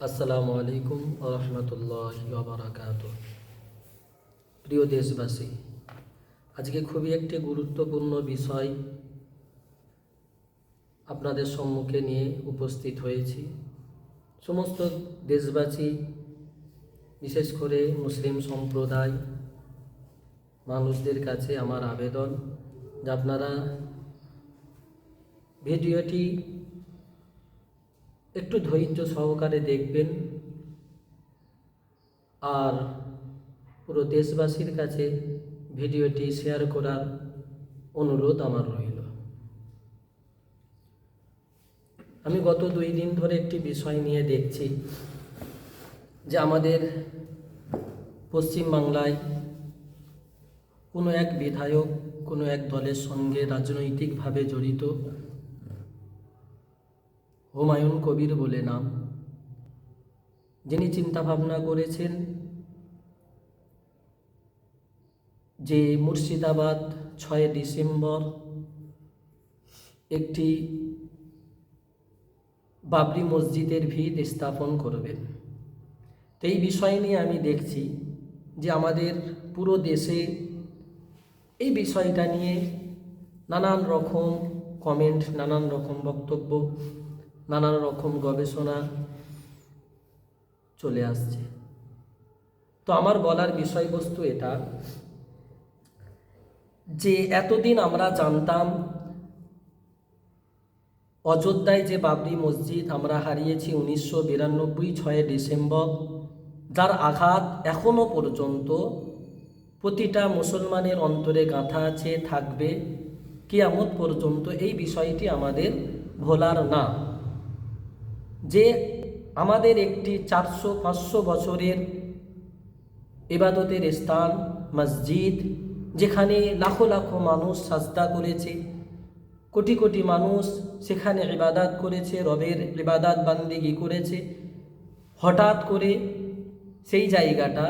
আসসালামু আলাইকুম ওয়া রাহমাতুল্লাহি ওয়া বারাকাতুহু। প্রিয় দেশবাসী, আজকে খুবই একটি গুরুত্বপূর্ণ বিষয় আপনাদের সম্মুখে নিয়ে উপস্থিত হয়েছি। সমস্ত দেশবাসী, বিশেষ করে মুসলিম সম্প্রদায় মানুষদের কাছে আমার আবেদন যে আপনারা ভিডিওটি একটু ধৈর্য সহকারে দেখবেন আর পুরো দেশবাসীর কাছে ভিডিওটি শেয়ার করার অনুরোধ আমার রইল। আমি গত 2 দিন ধরে একটি বিষয় নিয়ে দেখছি যে আমাদের পশ্চিমবাংলায় কোনো এক বিধায়ক কোনো এক দলের সঙ্গে রাজনৈতিকভাবে জড়িত, হুমায়ুন কবির বলে নাম, যিনি চিন্তাভাবনা করেছেন যে মুর্শিদাবাদ 6 ডিসেম্বর একটি বাবরি মসজিদের ভিত স্থাপন করবেন। তো এই বিষয় নিয়ে আমি দেখছি যে আমাদের পুরো দেশে এই বিষয়টা নিয়ে নানান রকম কমেন্ট, নানান রকম বক্তব্য, নানান রকম গবেষণা চলে আসছে। তো আমার বলার বিষয়বস্তু এটা যে এতদিন আমরা জানতাম অযোধ্যায় যে বাবরি মসজিদ আমরা হারিয়েছি 1992 6 ডিসেম্বর, যার আঘাত এখনো পর্যন্ত প্রতিটা মুসলমানের অন্তরে গাঁথা আছে, থাকবে কিয়ামত পর্যন্ত। এই বিষয়টি আমাদের ভোলার না যে আমাদের একটি 400-500 বছরের ইবাদতের স্থান মসজিদ, যেখানে লাখো লাখো মানুষ সাজদা করেছে, কোটি কোটি মানুষ সেখানে ইবাদত করেছে, রবের ইবাদত বান্দিগি করেছে, হঠাৎ করে সেই জায়গাটা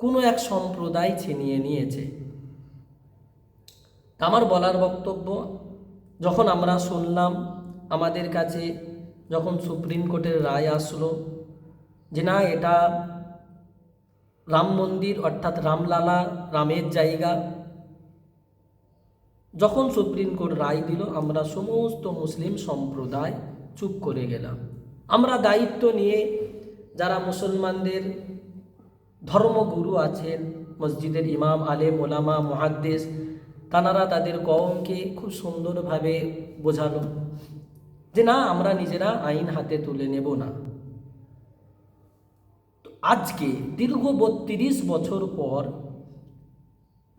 কোনো এক সম্প্রদায় ছিনিয়ে নিয়েছে। আমার বলার বক্তব্য, যখন আমরা শুনলাম, আমাদের কাছে যখন সুপ্রিম কোর্টের রায় আসলো যে না, এটা রাম মন্দির অর্থাৎ রামলালা, রামের জায়গা, যখন সুপ্রিম কোর্ট রায় দিল, আমরা সমস্ত মুসলিম সম্প্রদায় চুপ করে গেলাম। আমরা দায়িত্ব নিয়ে যারা মুসলমানদের ধর্মগুরু আছেন, মসজিদের ইমাম, আলেম, ওলামা, মুহাদ্দিস, তানারা তাদের কওমকে খুব সুন্দরভাবে বোঝালো যে না, আমরা নিজেরা আইন হাতে তুলে নেব না। তো আজকে দীর্ঘ 32 বছর পর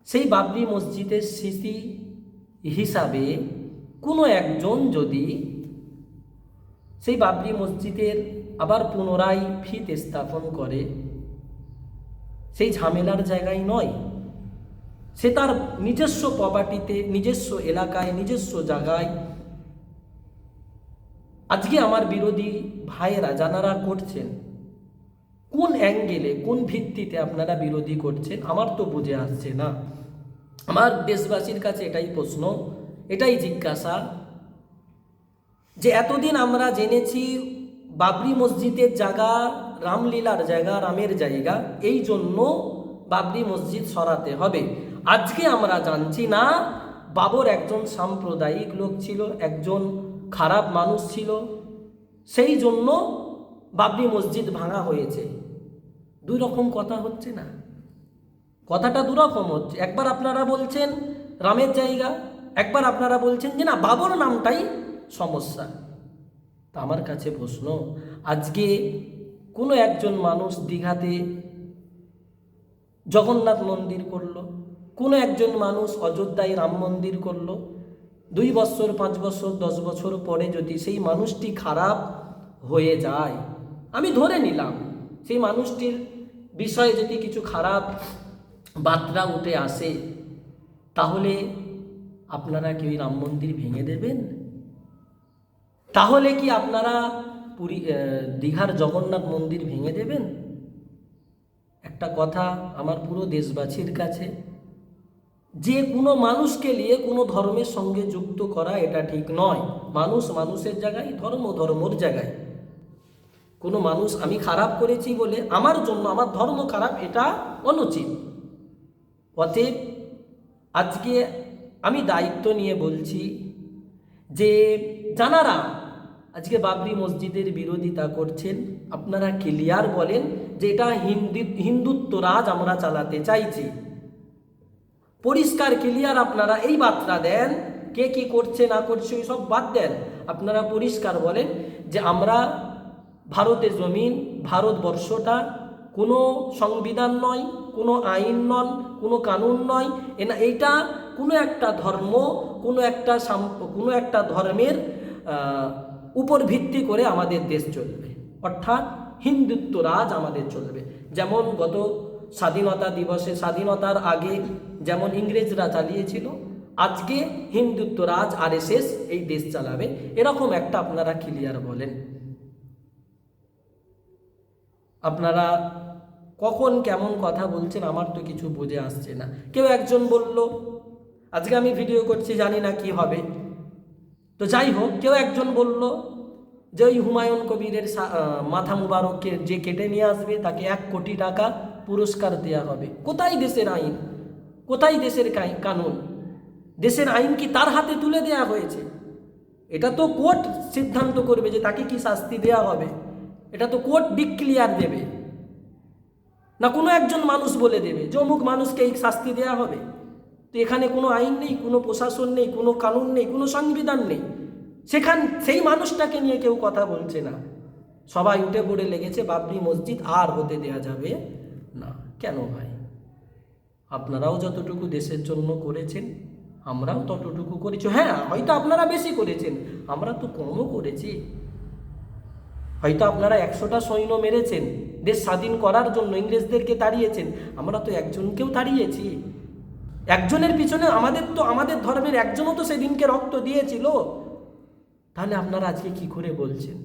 সেই বাবরি মসজিদের স্মৃতি হিসাবে কোনো একজন যদি সেই বাবরি মসজিদের আবার পুনরায় ভিত স্থাপন করে, সেই ঝামেলার জায়গায় নয়, সে তার নিজস্ব প্রপার্টিতে, নিজস্ব এলাকায়, নিজস্ব জায়গায়। আজকে আমার বিরোধী ভাইয়েরা যারা করছেন, কোন অ্যাঙ্গেলে, কোন ভিত্তিতে আপনারা বিরোধী করছেন আমার তো বুঝে আসছে না। আমার দেশবাসীর কাছে এটাই প্রশ্ন, এটাই জিজ্ঞাসা যে এতদিন আমরা জেনেছি বাবরি মসজিদের জায়গা রামলীলার জায়গা, রামের জায়গা, এই জন্য বাবরি মসজিদ সরাতে হবে। আজকে আমরা জানছি না, বাবর একজন সাম্প্রদায়িক লোক ছিল, একজন খারাপ মানুষ ছিল, সেই জন্য বাবরি মসজিদ ভাঙা হয়েছে। দুই রকম কথা হচ্ছে না, কথাটা দুরকম হচ্ছে। একবার আপনারা বলছেন রামের জায়গা, একবার আপনারা বলছেন যে না, বাবর নামটাই সমস্যা। তা আমার কাছে প্রশ্ন, আজকে কোনো একজন মানুষ দীঘাতে জগন্নাথ মন্দির করলো, কোনো একজন মানুষ অযোধ্যায় রাম মন্দির করলো, 2 বছর, 5 বছর, 10 বছর পরে যদি সেই মানুষটি খারাপ হয়ে যায়, আমি ধরে নিলাম সেই মানুষটির বিষয়ে যদি কিছু খারাপ বার্তা উঠে আসে, তাহলে আপনারা কি ওই রাম মন্দির ভেঙে দেবেন? তাহলে কি আপনারা দীঘার জগন্নাথ মন্দির ভেঙে দেবেন? একটা কথা আমার পুরো দেশবাসীর কাছে, যে কোনো মানুষকে নিয়ে কোনো ধর্মের সঙ্গে যুক্ত করা এটা ঠিক নয়। মানুষ মানুষের জায়গায়, ধর্ম ধর্মর জায়গায়। কোনো মানুষ আমি খারাপ করেছি বলে আমার জন্য আমার ধর্ম খারাপ, এটা অনুচিত। অতএব আজকে আমি দায়িত্ব নিয়ে বলছি যে যারা আজকে বাবরি মসজিদের বিরোধিতা করছেন, আপনারা ক্লিয়ার বলেন যে এটা হিন্দুত্ব রাজ আমরা চালাতে চাইছি। পরিষ্কার ক্লিয়ার আপনারা এই বার্তা দেন। কে কি করছে না করছে ওই সব বাদ দেন, আপনারা পরিষ্কার বলেন যে আমরা ভারতের জমিন, ভারতবর্ষটা কোনো সংবিধান নয়, কোনো আইন নয়, কোনো কানুন নয়, এইটা কোনো একটা ধর্ম, কোনো একটা ধর্মের উপর ভিত্তি করে আমাদের দেশ চলবে, অর্থাৎ হিন্দুত্ব রাজ আমাদের চলবে। যেমন গত স্বাধীনতা দিবসে, স্বাধীনতার আগে যেমন ইংরেজরা চালিয়েছিল, আজকে হিন্দুত্ব রাজ আরএসএস এই দেশ চালাবে, এরকম একটা আপনারা ক্লিয়ার বলেন। আপনারা কখন কেমন কথা বলছেন আমার তো কিছু বুঝে আসছে না। কেউ একজন বলল, আজকে আমি ভিডিও করছি, জানি না কি হবে, তো যাই হোক, কেউ একজন বলল যে ওই হুমায়ুন কবিরের মাথা মুবারককে যে কেটে নিয়ে আসবে তাকে 1 কোটি টাকা পুরস্কার দেওয়া হবে। কোথায় দেশের আইন, কোথায় দেশের কানুন? দেশের আইন কি তার হাতে তুলে দেওয়া হয়েছে? এটা তো কোর্ট সিদ্ধান্ত করবে যে তাকে কি শাস্তি দেওয়া হবে, এটা তো কোর্ট ডিক্লিয়ার দেবে, না কোনো একজন মানুষ বলে দেবে যে অমুক মানুষকে এই শাস্তি দেওয়া হবে। তো এখানে কোনো আইন নেই, কোনো প্রশাসন নেই, কোনো কানুন নেই, কোনো সংবিধান নেই, সেই মানুষটাকে নিয়ে কেউ কথা বলছে না। সবাই উঠে পড়ে লেগেছে বাবরি মসজিদ আর হতে দেওয়া যাবে না। কেন ভাই? আপনারাও যতটুকু দেশের জন্য করেছেন আমরাও ততটুকু করেছি। হ্যাঁ, হয়তো আপনারা বেশি করেছেন, আমরা তো কমও করেছি। হয়তো আপনারা 100টা সৈন্য মেরেছেন দেশ স্বাধীন করার জন্য, ইংরেজদেরকে তাড়িয়েছেন, আমরা তো একজনকেও তাড়িয়েছি। একজনের পিছনে আমাদের ধর্মের একজনও তো সেদিনকে রক্ত দিয়েছিল। তাহলে আপনারা আজকে কি করে বলছেন?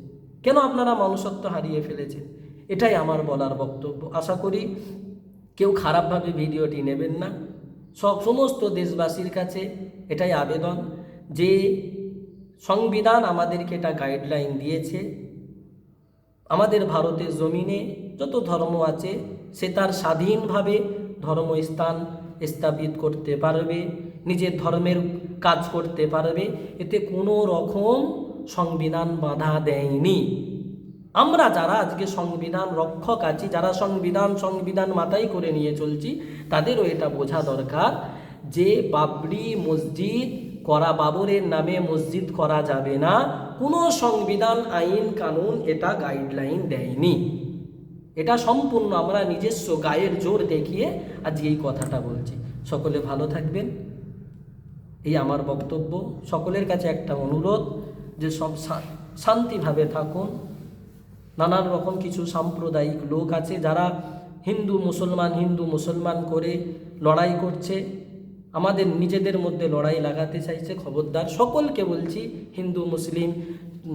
কেন আপনারা মনুষ্যত্ব হারিয়ে ফেলেছেন? এটাই আমার বলার বক্তব্য। আশা করি কেউ খারাপভাবে ভিডিওটি নেবেন না। সমস্ত দেশবাসীর কাছে এটাই আবেদন যে সংবিধান আমাদেরকে এটা গাইডলাইন দিয়েছে, আমাদের ভারতের জমিনে যত ধর্ম আছে সে তার স্বাধীনভাবে ধর্মস্থান স্থাপিত করতে পারবে, নিজের ধর্মের কাজ করতে পারবে, এতে কোনো রকম সংবিধান বাধা দেয়নি। আমরা যারা আজকে সংবিধান রক্ষক আছি, যারা সংবিধান মাথায় করে নিয়ে চলছি, তাদেরও এটা বোঝা দরকার যে বাবরি মসজিদ বাবরের নামে মসজিদ করা যাবে না, কোনো সংবিধান আইন কানুন এটা গাইডলাইন দেয়নি। এটা সম্পূর্ণ আমরা নিজস্ব গায়ের জোর দেখিয়ে আজকে এই কথাটা বলছি। সকলে ভালো থাকবেন, এই আমার বক্তব্য। সকলের কাছে একটা অনুরোধ যে সব শান্তিভাবে থাকুন। নানান রকম কিছু সাম্প্রদায়িক লোক আছে যারা হিন্দু মুসলমান করে লড়াই করছে, আমাদের নিজেদের মধ্যে লড়াই লাগাতে চাইছে। খবরদার, সকলকে বলছি, হিন্দু মুসলিম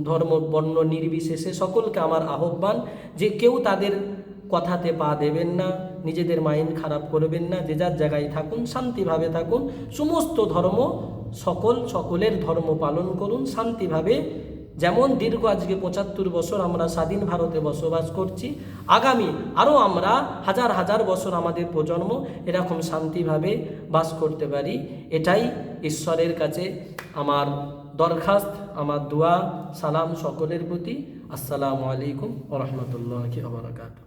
ধর্ম বর্ণ নির্বিশেষে সকলকে আমার আহ্বান যে কেউ তাদের কথাতে পা দেবেন না, নিজেদের মাইন্ড খারাপ করবেন না, যে যার জায়গায় থাকুন, শান্তিভাবে থাকুন। সমস্ত ধর্ম সকলের ধর্ম পালন করুন শান্তিভাবে। যেমন দীর্ঘ আজকে 75 বছর আমরা স্বাধীন ভারতে বসবাস করছি, আগামী আরও আমরা হাজার হাজার বছর আমাদের প্রজন্ম এরকম শান্তিভাবে বাস করতে পারি। এটাই ঈশ্বরের কাছে আমার দরখাস্ত, আমার দোয়া সালাম সকলের প্রতি। আসসালামু আলাইকুম ওয়া রাহমাতুল্লাহি ওয়া বারাকাতুহু।